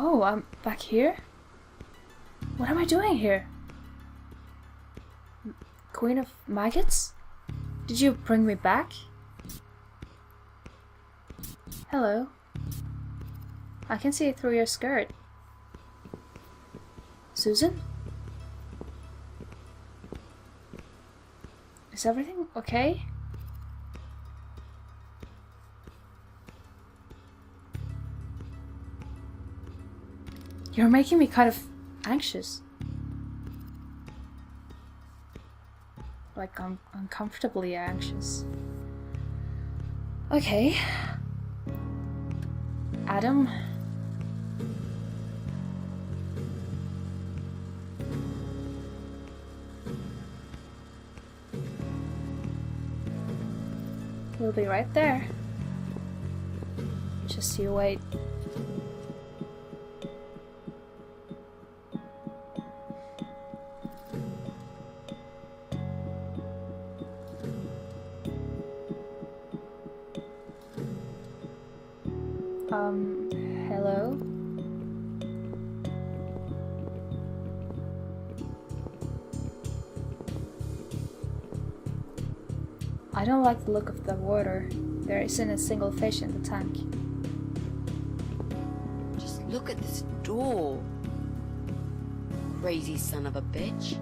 Oh, I'm back here? What am I doing here? Queen of Maggots? Did you bring me back? Hello. I can see through your skirt. Susan? Is everything okay? You're making me kind of anxious. Like, I'm uncomfortably anxious. Okay. Adam? We'll be right there. Just you wait. Hello? I don't like the look of the water. There isn't a single fish in the tank. Just look at this door. Crazy son of a bitch.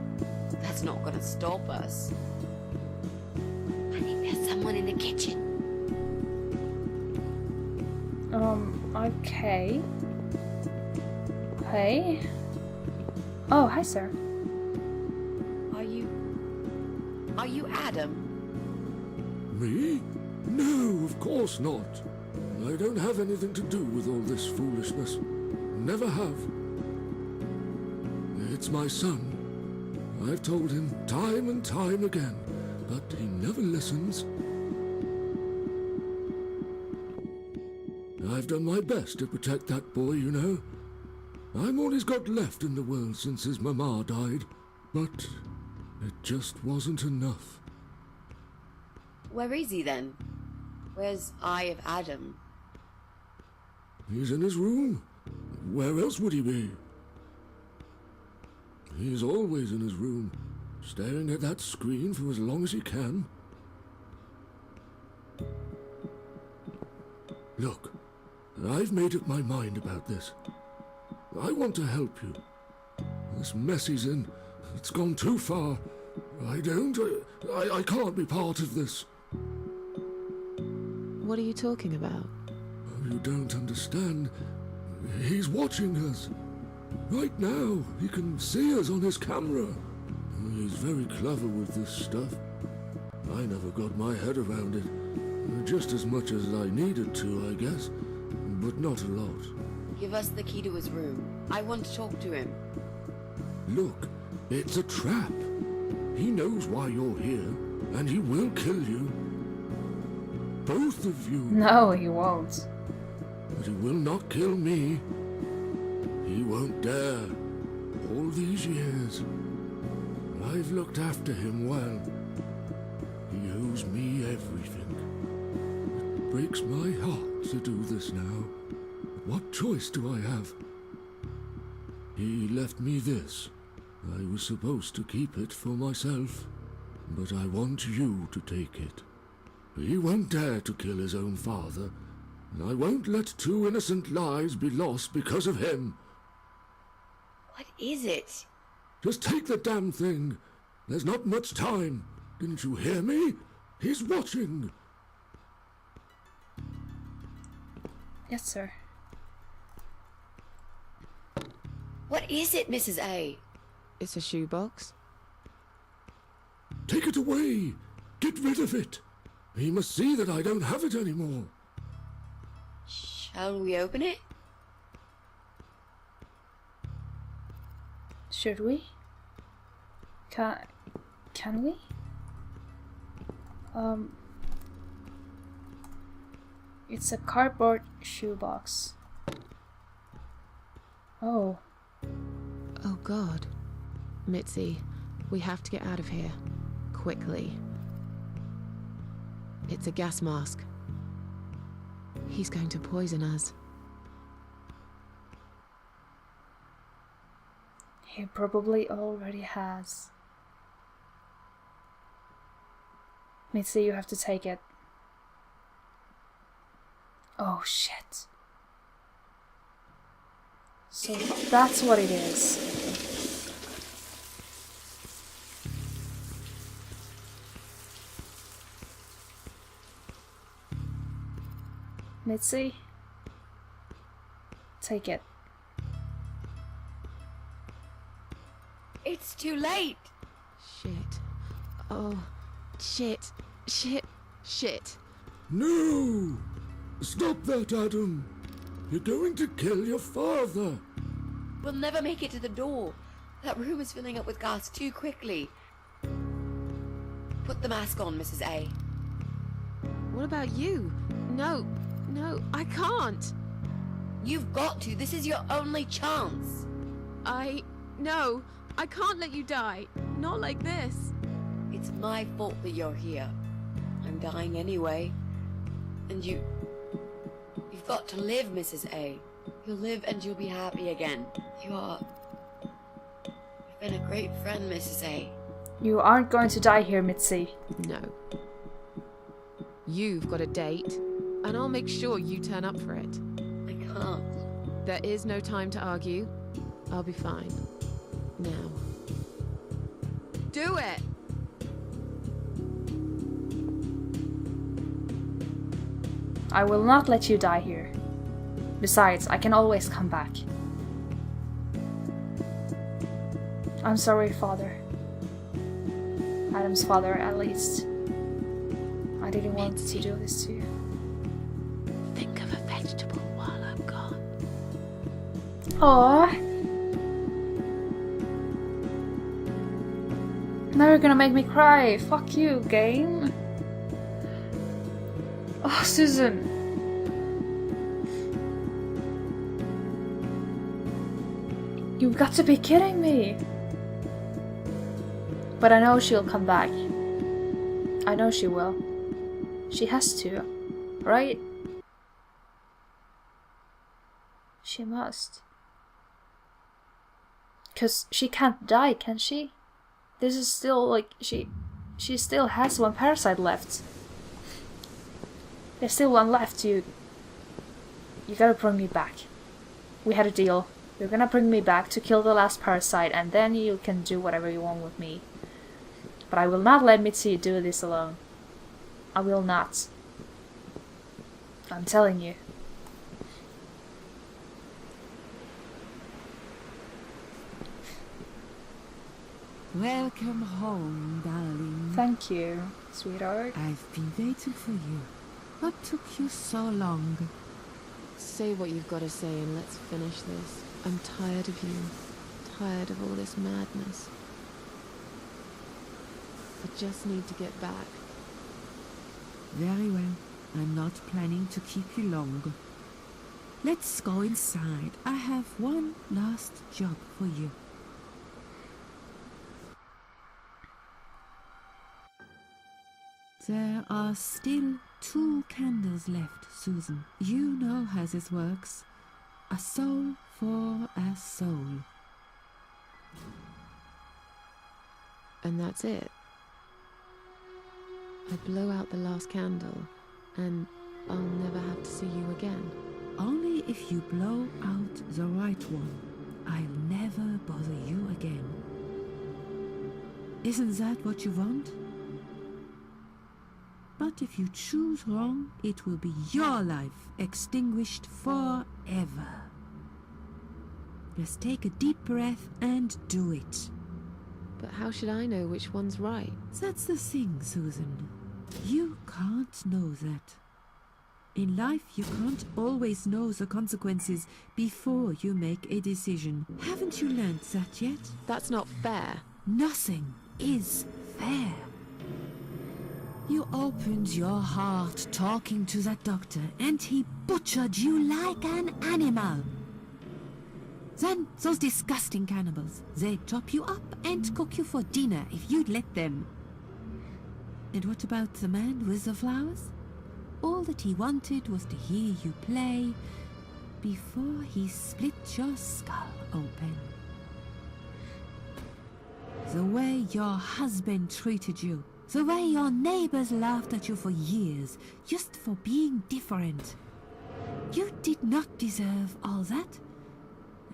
That's not gonna stop us. I think there's someone in the kitchen. Okay. Hey? Oh, hi, sir. Are you Adam? Me? No, of course not. I don't have anything to do with all this foolishness. Never have. It's my son. I've told him time and time again, but he never listens. I've done my best to protect that boy, you know. I'm all he's got left in the world since his mama died, but it just wasn't enough. Where is he then? Where's Eye of Adam? He's in his room. Where else would he be? He's always in his room, staring at that screen for as long as he can. Look, I've made up my mind about this. I want to help you. This mess he's in, it's gone too far. I can't be part of this. What are you talking about? Oh, you don't understand. He's watching us. Right now, he can see us on his camera. He's very clever with this stuff. I never got my head around it. Just as much as I needed to, I guess. But not a lot. Give us the key to his room. I want to talk to him. Look, it's a trap. He knows why you're here, and he will kill you. Both of you. No, he won't. But he will not kill me. He won't dare. All these years, I've looked after him well. He owes me everything. It breaks my heart to do this now. What choice do I have? He left me this. I was supposed to keep it for myself, but I want you to take it. He won't dare to kill his own father, and I won't let 2 innocent lives be lost because of him. What is it? Just take the damn thing. There's not much time. Didn't you hear me? He's watching. Yes, sir. What is it, Mrs. A? It's a shoebox. Take it away. Get rid of it. He must see that I don't have it anymore. Shall we open it? Should we? Can we? It's a cardboard shoebox. Oh. Oh God. Mitzi, we have to get out of here. Quickly. It's a gas mask. He's going to poison us. He probably already has. Mitzi, you have to take it. Oh shit. So that's what it is. Mitzi, take it. It's too late. Shit. Oh, shit. Shit. Shit. No! Stop that, Adam! You're going to kill your father! We'll never make it to the door. That room is filling up with gas too quickly. Put the mask on, Mrs. A. What about you? No, I can't. You've got to. This is your only chance. No, I can't let you die. Not like this. It's my fault that you're here. I'm dying anyway. And you've got to live, Mrs. A. You'll live and you'll be happy again. You've been a great friend, Mrs. A. You aren't going to die here, Mitzi. No. You've got a date, and I'll make sure you turn up for it. I can't. There is no time to argue. I'll be fine. Now. Do it! I will not let you die here. Besides, I can always come back. I'm sorry, Father. Adam's father, at least. I didn't want to do this to you. Think of a vegetable while I'm gone. Aww. Now you're gonna make me cry. Fuck you, game. Oh, Susan. You've got to be kidding me. But I know she'll come back. I know she will. She has to, right? She must. 'Cause she can't die, can she? This is still like she still has one parasite left. There's still one left. You gotta bring me back. We had a deal. You're gonna bring me back to kill the last parasite, and then you can do whatever you want with me. But I will not let Mitzi do this alone. I will not. I'm telling you. Welcome home, darling. Thank you, sweetheart. I've been waiting for you. What took you so long? Say what you've got to say and let's finish this. I'm tired of you. Tired of all this madness. I just need to get back. Very well. I'm not planning to keep you long. Let's go inside. I have one last job for you. There are still 2 candles left, Susan. You know how this works. A soul for a soul. And that's it. I blow out the last candle, and I'll never have to see you again. Only if you blow out the right one. I'll never bother you again. Isn't that what you want? But if you choose wrong, it will be your life extinguished forever. Just take a deep breath and do it. But how should I know which one's right? That's the thing, Susan. You can't know that. In life, you can't always know the consequences before you make a decision. Haven't you learned that yet? That's not fair. Nothing is fair. You opened your heart talking to that doctor, and he butchered you like an animal. Then those disgusting cannibals, they'd chop you up and cook you for dinner if you'd let them. And what about the man with the flowers? All that he wanted was to hear you play before he split your skull open. The way your husband treated you. The way your neighbors laughed at you for years, just for being different. You did not deserve all that,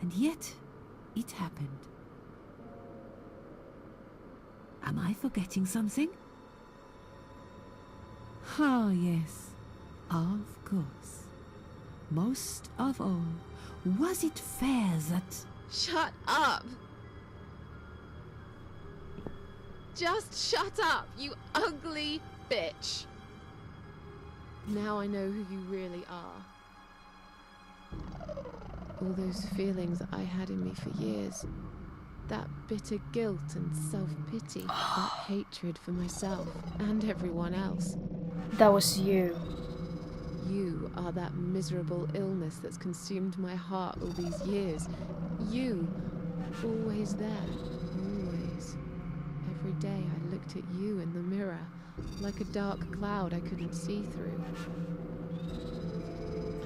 and yet it happened. Am I forgetting something? Oh, yes, of course. Most of all, was it fair that... Shut up! Just shut up, you ugly bitch! Now I know who you really are. All those feelings I had in me for years. That bitter guilt and self-pity. That hatred for myself and everyone else. That was you. You are that miserable illness that's consumed my heart all these years. You, always there, always. Every day I looked at you in the mirror, like a dark cloud I couldn't see through.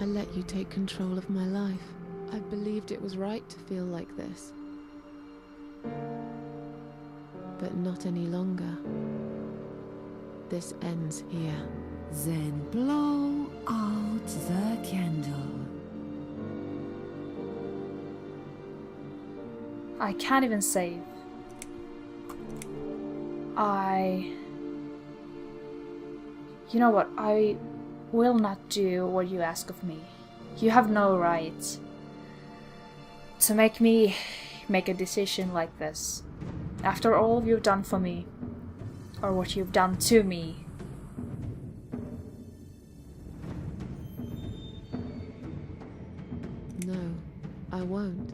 I let you take control of my life. I believed it was right to feel like this. But not any longer. This ends here. Then blow out the candle. I can't even save. You know what? I will not do what you ask of me. You have no right to make me make a decision like this. After all you've done for me, or what you've done to me. No, I won't.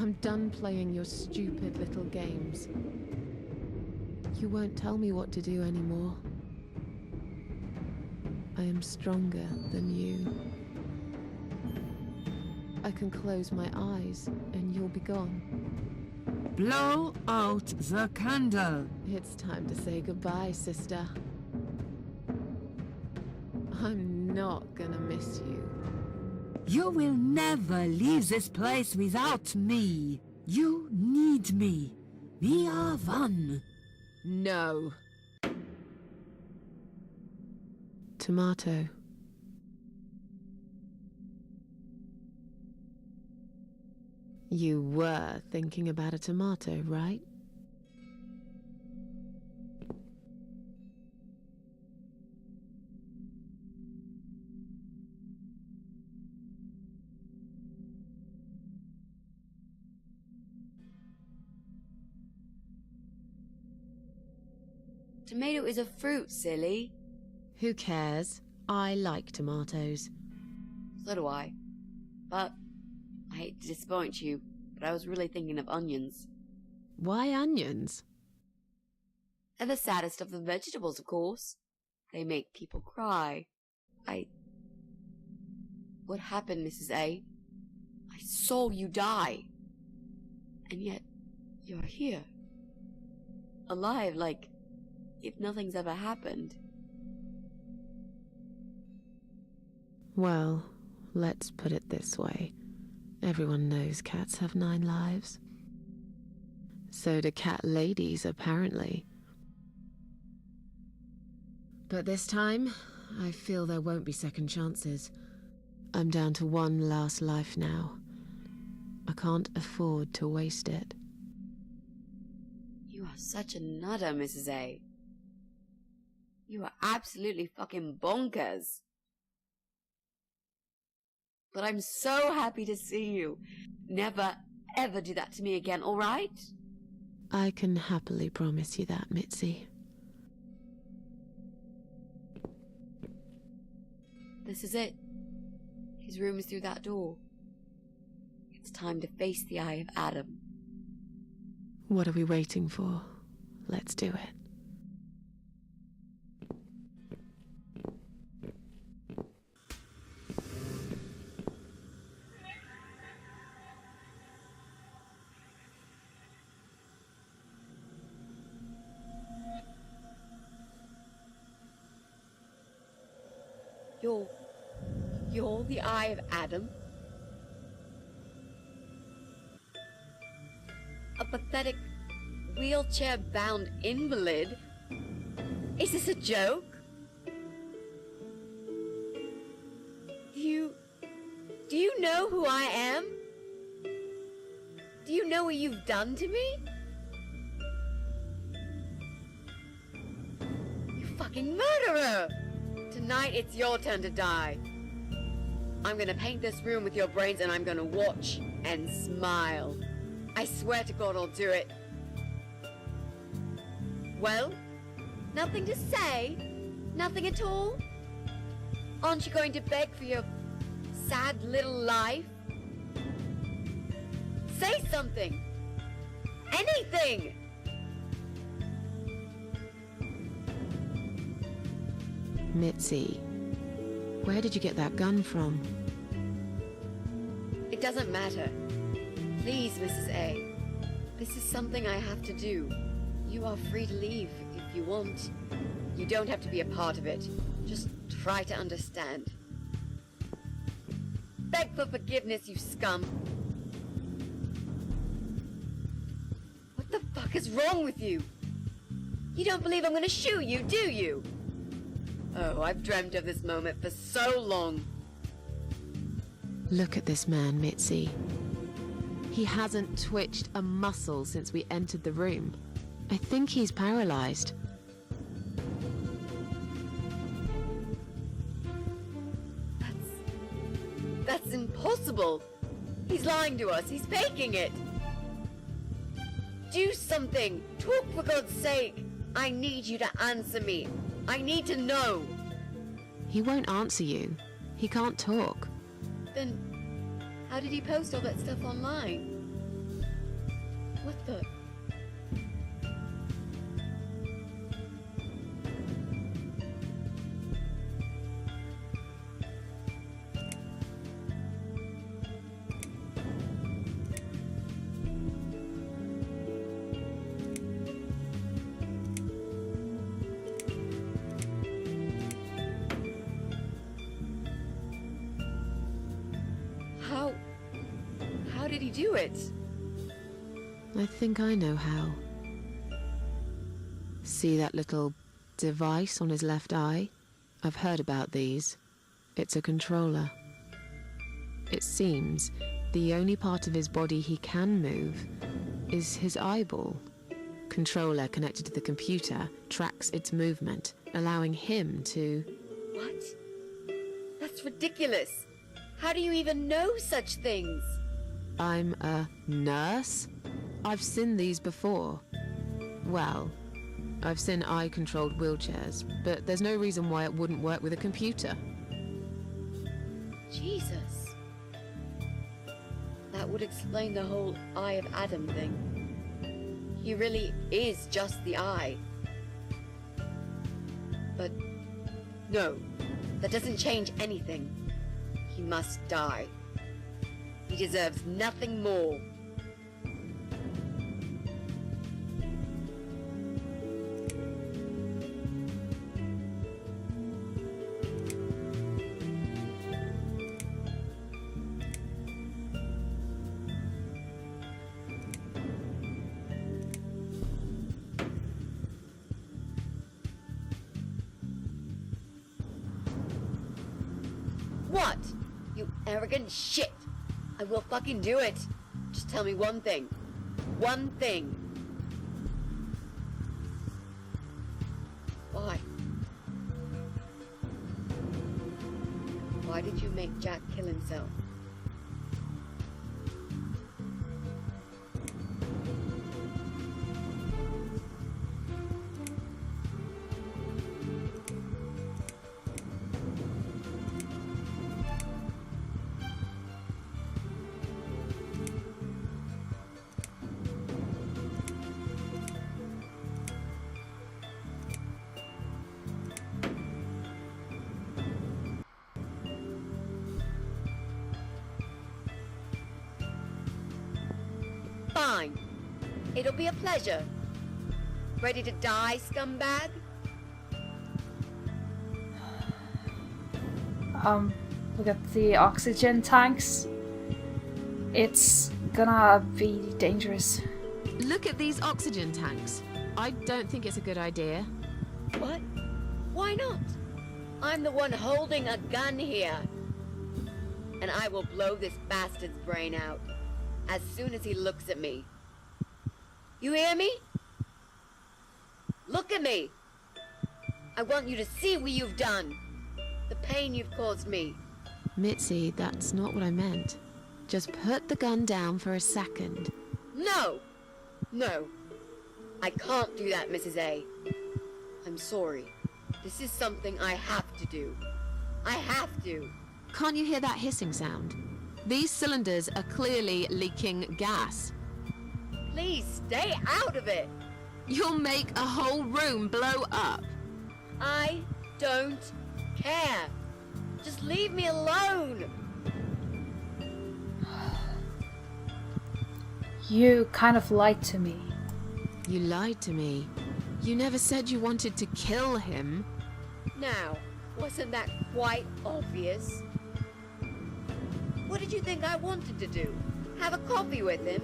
I'm done playing your stupid little games. You won't tell me what to do anymore. I am stronger than you. I can close my eyes and you'll be gone. Blow out the candle. It's time to say goodbye, sister. I'm not gonna miss you. You will never leave this place without me. You need me. We are one. No. Tomato. You were thinking about a tomato, right? Tomato is a fruit, silly. Who cares? I like tomatoes. So do I. But I hate to disappoint you, but I was really thinking of onions. Why onions? They're the saddest of the vegetables, of course. They make people cry. What happened, Mrs. A? I saw you die. And yet, you're here. Alive, like if nothing's ever happened. Well, let's put it this way. Everyone knows cats have 9 lives. So do cat ladies, apparently. But this time, I feel there won't be second chances. I'm down to one last life now. I can't afford to waste it. You are such a nutter, Mrs. A. You are absolutely fucking bonkers. But I'm so happy to see you. Never, ever do that to me again, all right? I can happily promise you that, Mitzi. This is it. His room is through that door. It's time to face the Eye of Adam. What are we waiting for? Let's do it. You're the Eye of Adam? pathetic wheelchair-bound invalid. Is this a joke? Do you know who I am? Do you know what you've done to me? You fucking murderer! Tonight it's your turn to die. I'm gonna paint this room with your brains and I'm gonna watch and smile. I swear to God I'll do it. Well, nothing to say? Nothing at all? Aren't you going to beg for your sad little life? Say something! Anything! Mitzi, where did you get that gun from? It doesn't matter. Please, Mrs. A. This is something I have to do. You are free to leave if you want. You don't have to be a part of it. Just try to understand. Beg for forgiveness, you scum. What the fuck is wrong with you? You don't believe I'm gonna shoot you, do you? Oh, I've dreamt of this moment for so long. Look at this man, Mitzi. He hasn't twitched a muscle since we entered the room. I think he's paralyzed. That's impossible. He's lying to us. He's faking it. Do something. Talk, for God's sake. I need you to answer me. I need to know. He won't answer you. He can't talk. Then how did he post all that stuff online? What the... How did he do it? I think I know how. See that little device on his left eye? I've heard about these. It's a controller. It seems the only part of his body he can move is his eyeball. Controller connected to the computer tracks its movement, allowing him to... What? That's ridiculous. How do you even know such things? I'm a nurse? I've seen these before. Well, I've seen eye-controlled wheelchairs, but there's no reason why it wouldn't work with a computer. Jesus. That would explain the whole Eye of Adam thing. He really is just the eye. But no, that doesn't change anything. He must die. He deserves nothing more. What? You arrogant shit! I will fucking do it. Just tell me one thing. One thing. Why? Why did you make Jack kill himself? Fine. It'll be a pleasure. Ready to die, scumbag? Look at the oxygen tanks. It's gonna be dangerous. Look at these oxygen tanks. I don't think it's a good idea. What? Why not? I'm the one holding a gun here. And I will blow this bastard's brain out as soon as he looks at me. You hear me? Look at me. I want you to see what you've done. The pain you've caused me. Mitzi, that's not what I meant. Just put the gun down for a second. No! No. I can't do that, Mrs. A. I'm sorry. This is something I have to do. I have to. Can't you hear that hissing sound? These cylinders are clearly leaking gas. Please stay out of it. You'll make a whole room blow up. I don't care. Just leave me alone. You kind of lied to me. You lied to me. You never said you wanted to kill him. Now, wasn't that quite obvious? What did you think I wanted to do? Have a coffee with him?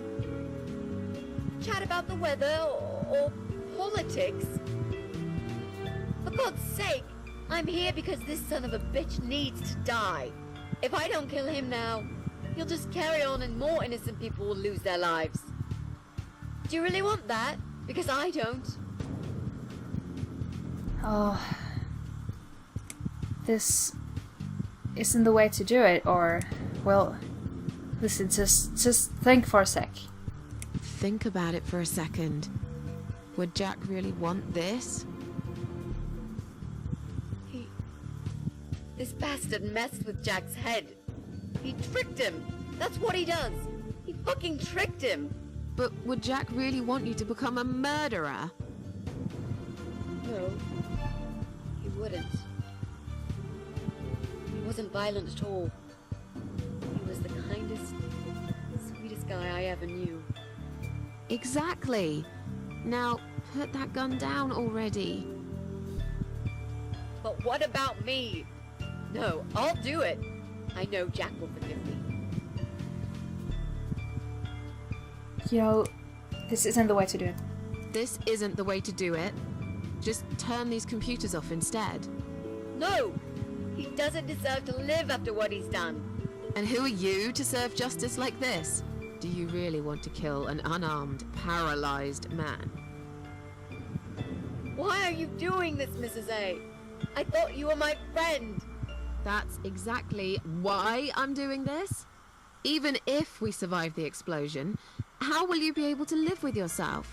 Chat about the weather or politics? For God's sake, I'm here because this son of a bitch needs to die. If I don't kill him now, he'll just carry on and more innocent people will lose their lives. Do you really want that? Because I don't. Oh, this isn't the way to do it, or, well, listen, just think for a sec. Think about it for a second. Would Jack really want this? This bastard messed with Jack's head. He tricked him. That's what he does. He fucking tricked him. But would Jack really want you to become a murderer? No, he wouldn't. He wasn't violent at all. He was the kindest, sweetest guy I ever knew. Exactly. Now, put that gun down already. But what about me? No, I'll do it. I know Jack will forgive me. You know, this isn't the way to do it. This isn't the way to do it. Just turn these computers off instead. No! He doesn't deserve to live after what he's done. And who are you to serve justice like this? Do you really want to kill an unarmed, paralyzed man? Why are you doing this, Mrs. A? I thought you were my friend. That's exactly why I'm doing this. Even if we survive the explosion, how will you be able to live with yourself?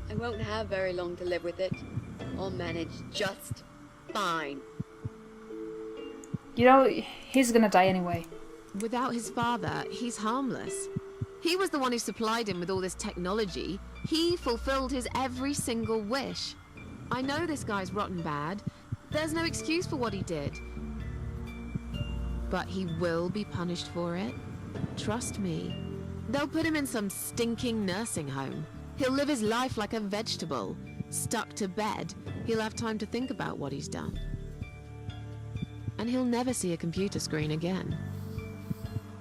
I won't have very long to live with it. I'll manage just fine. You know, he's gonna die anyway. Without his father, he's harmless. He was the one who supplied him with all this technology. He fulfilled his every single wish. I know this guy's rotten bad. There's no excuse for what he did. But he will be punished for it. Trust me. They'll put him in some stinking nursing home. He'll live his life like a vegetable. Stuck to bed, he'll have time to think about what he's done. And he'll never see a computer screen again.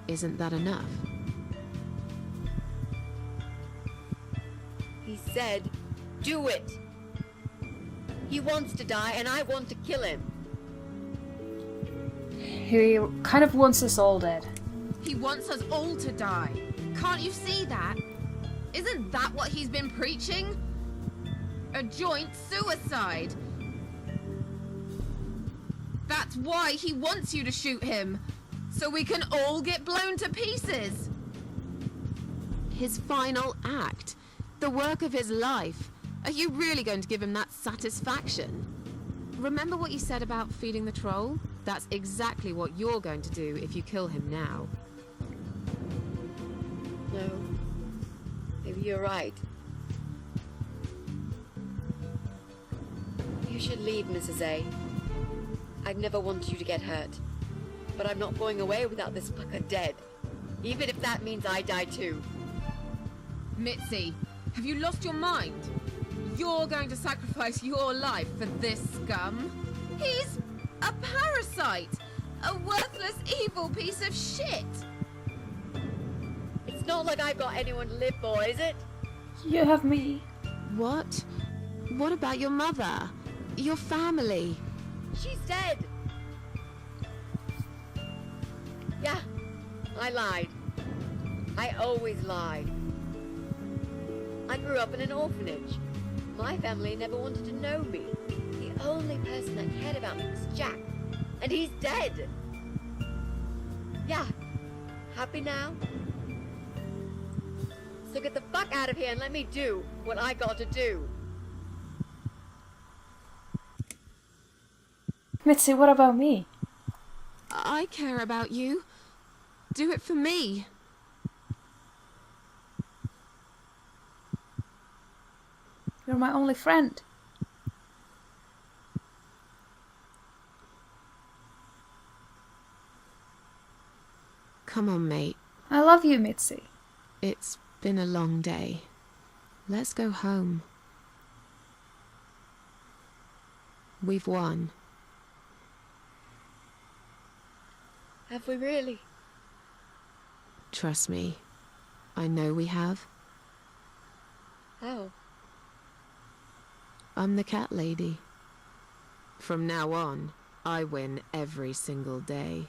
Isn't that enough? He said, do it. He wants to die and I want to kill him. He kind of wants us all dead. He wants us all to die. Can't you see that? Isn't that what he's been preaching? A joint suicide. That's why he wants you to shoot him. So we can all get blown to pieces. His final act. The work of his life. Are you really going to give him that satisfaction? Remember what you said about feeding the troll? That's exactly what you're going to do if you kill him now. No. Maybe you're right. You should leave, Mrs. A. I'd never want you to get hurt. But I'm not going away without this fucker dead. Even if that means I die too. Mitzi, have you lost your mind? You're going to sacrifice your life for this scum? He's a parasite! A worthless, evil piece of shit! It's It's not like I've got anyone to live for, is it? You have me. What? What about your mother? Your family? She's dead. Yeah, I lied. I always lied. I grew up in an orphanage. My family never wanted to know me. The only person that cared about me was Jack. And he's dead. Yeah. Happy now? So get the fuck out of here and let me do what I got to do. Mitzi, what about me? I care about you. Do it for me. You're my only friend. Come on, mate. I love you, Mitzi. It's been a long day. Let's go home. We've won. Have we really? Trust me. I know we have. How? I'm the cat lady. From now on, I win every single day.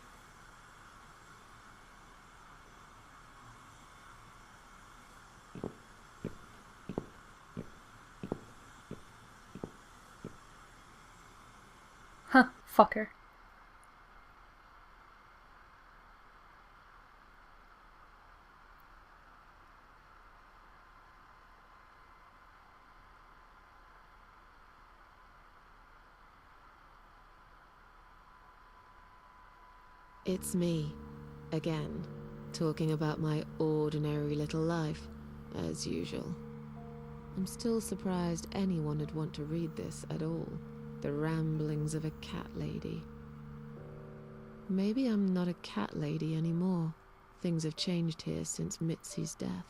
Huh, fucker. It's me, again, talking about my ordinary little life, as usual. I'm still surprised anyone would want to read this at all. The ramblings of a cat lady. Maybe I'm not a cat lady anymore. Things have changed here since Mitzi's death.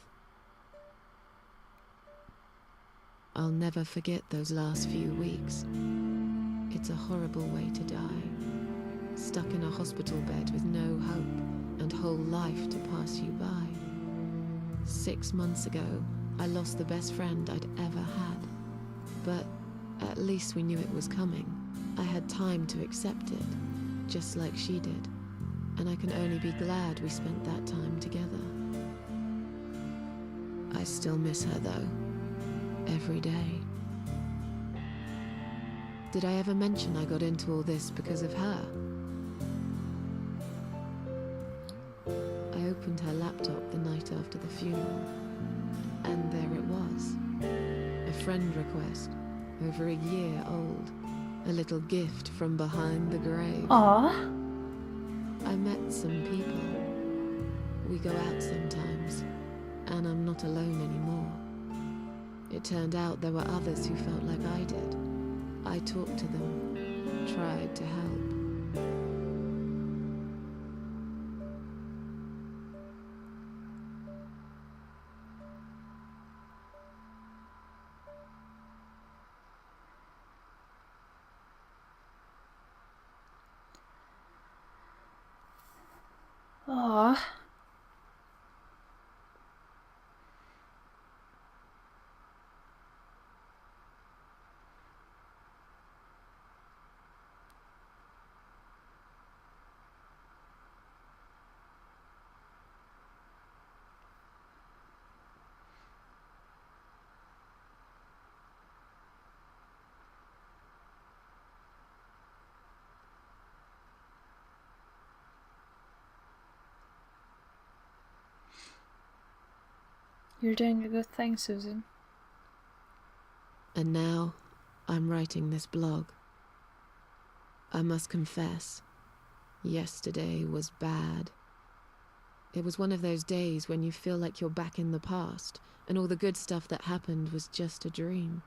I'll never forget those last few weeks. It's a horrible way to die. Stuck in a hospital bed with no hope and whole life to pass you by. 6 months ago, I lost the best friend I'd ever had. But at least we knew it was coming. I had time to accept it, just like she did. And I can only be glad we spent that time together. I still miss her though, every day. Did I ever mention I got into all this because of her? I opened her laptop the night after the funeral, and there it was. A friend request, over a year old. A little gift from behind the grave. Aww. I met some people. We go out sometimes, and I'm not alone anymore. It turned out there were others who felt like I did. I talked to them, tried to help. Aww. You're doing a good thing, Susan. And now, I'm writing this blog. I must confess, yesterday was bad. It was one of those days when you feel like you're back in the past, and all the good stuff that happened was just a dream.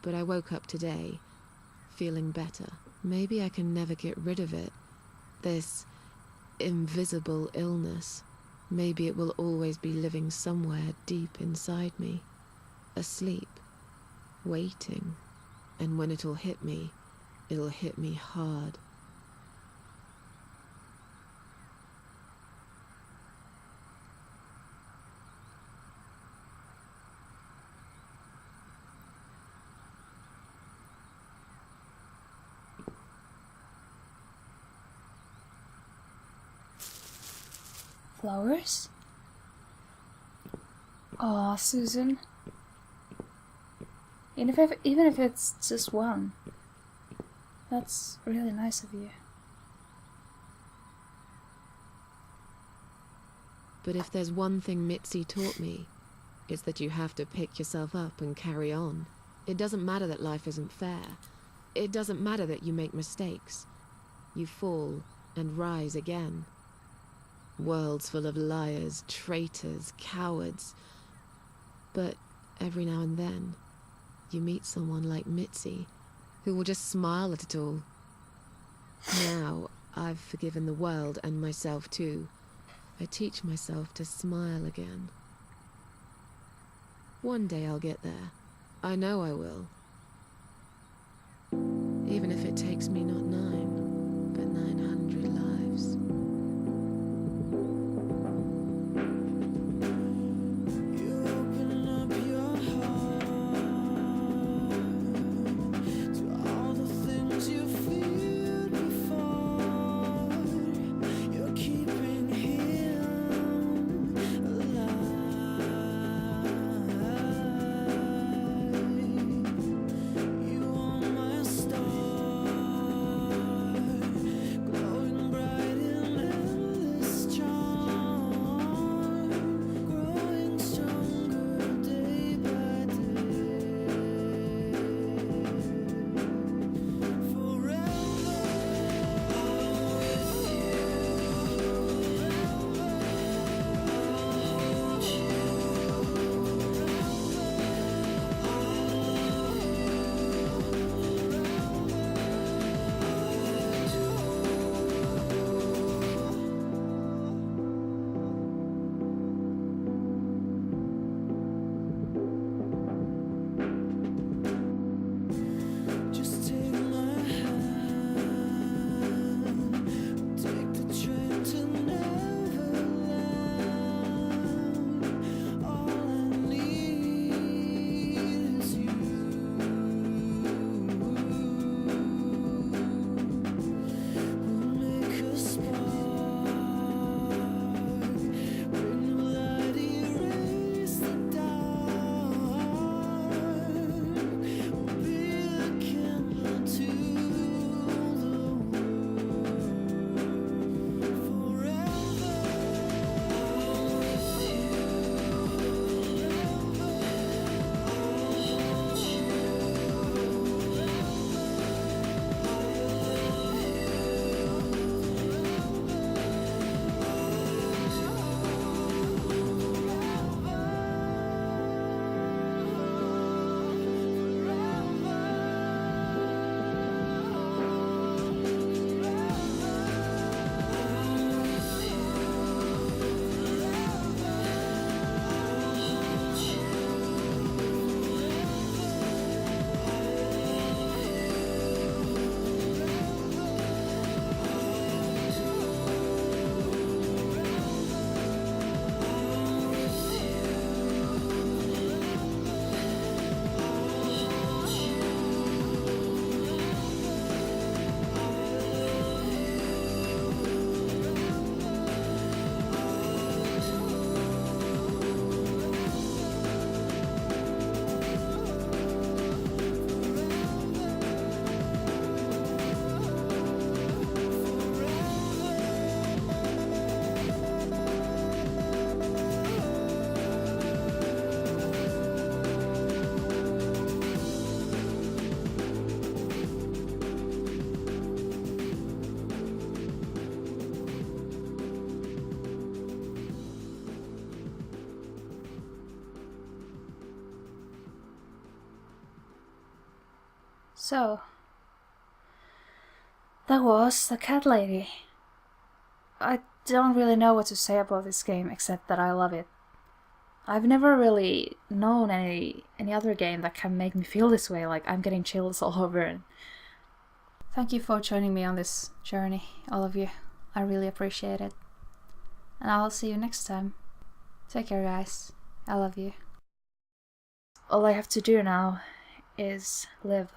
But I woke up today, feeling better. Maybe I can never get rid of it. This invisible illness. Maybe it will always be living somewhere deep inside me. asleep, waiting, and when it'll hit me hard. Flowers? Aw, Susan. Even if it's just one. That's really nice of you. But if there's one thing Mitzi taught me, it's that you have to pick yourself up and carry on. It doesn't matter that life isn't fair. It doesn't matter that you make mistakes. You fall and rise again. Worlds full of liars, traitors, cowards. But every now and then, you meet someone like Mitzi, who will just smile at it all. Now, I've forgiven the world and myself too. I teach myself to smile again. One day I'll get there. I know I will. Even if it takes me not 9, but 900 lives. So, that was the cat lady. I don't really know what to say about this game except that I love it. I've never really known any other game that can make me feel this way, like I'm getting chills all over. Thank you for joining me on this journey, all of you. I really appreciate it. And I'll see you next time. Take care, guys. I love you. All I have to do now is live.